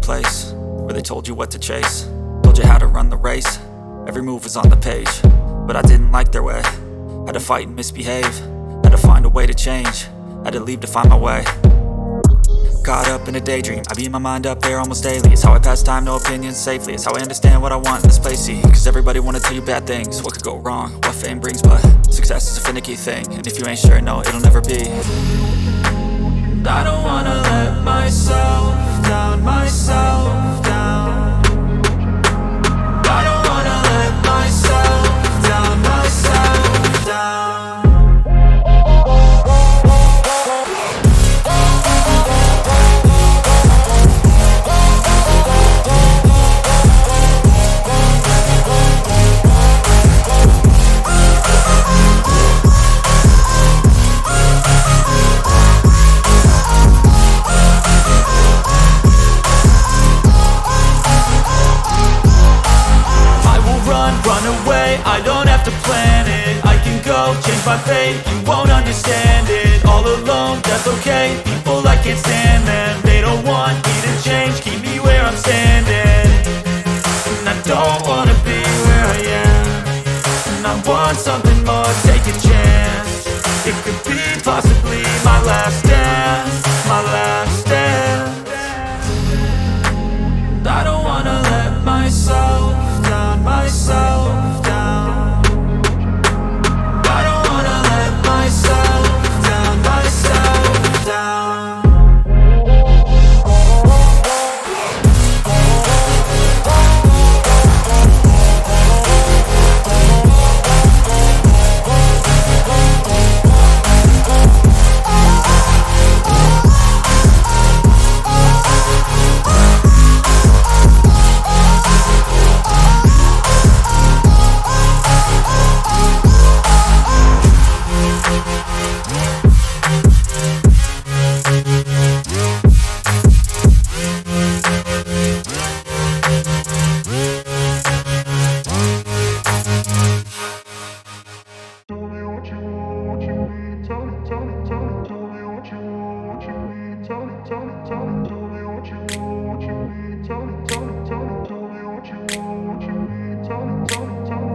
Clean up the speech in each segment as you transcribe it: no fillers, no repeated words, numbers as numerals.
place where they told you what to chase, told you how to run the race. Every move was on the page, but I didn't like their way. Had to fight and misbehave, had to find a way to change, had to leave to find my way. Caught up in a daydream, I beat my mind up there almost daily. It's how I pass time, no opinions safely. It's how I understand what I want in this place, see. Cause everybody wanna tell you bad things, what could go wrong, what fame brings. But success is a finicky thing, and if you ain't sure, no, it'll never be. I don't wanna let myself down, myself down. I don't wanna let myself down, myself down. Run away, I don't have to plan it. I can go, change my fate, you won't understand it. All alone, that's okay, people I can't stand them. They don't want me to change, keep me where I'm standing. And I don't wanna be where I am, and I want something more, take a chance. It could be possibly my last dance, my last dance. I don't wanna let myself down, myself down. I don't wanna let myself down, myself down.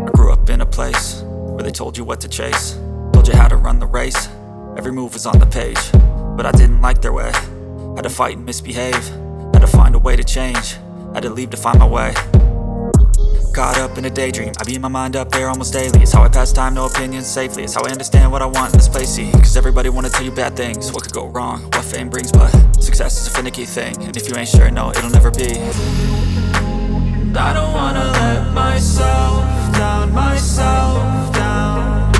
I grew up in a place where they told you what to chase, told you how to run the race. Every move was on the page, but I didn't like their way. Had to fight and misbehave, had to find a way to change, had to leave to find my way. Caught up in a daydream, I beat my mind up there almost daily. It's how I pass time, no opinions safely. It's how I understand what I want in this place, see. Cause everybody wanna tell you bad things, what could go wrong, what fame brings. But success is a finicky thing, and if you ain't sure, no, it'll never be. I don't wanna let myself down, myself down.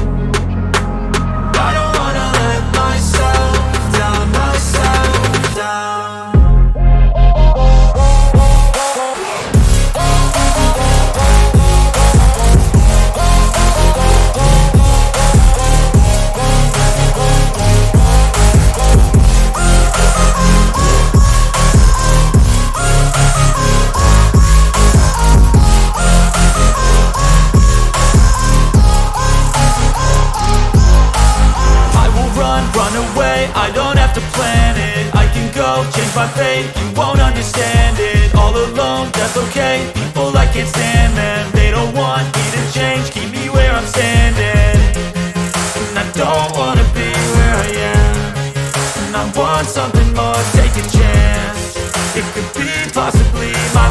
I don't wanna let myself down, myself down. Run away, I don't have to plan it. I can go, change my fate, you won't understand it. All alone, that's okay, people I can't stand them. They don't want me to change, keep me where I'm standing. And I don't wanna be where I am, and I want something more, take a chance. It could be possibly my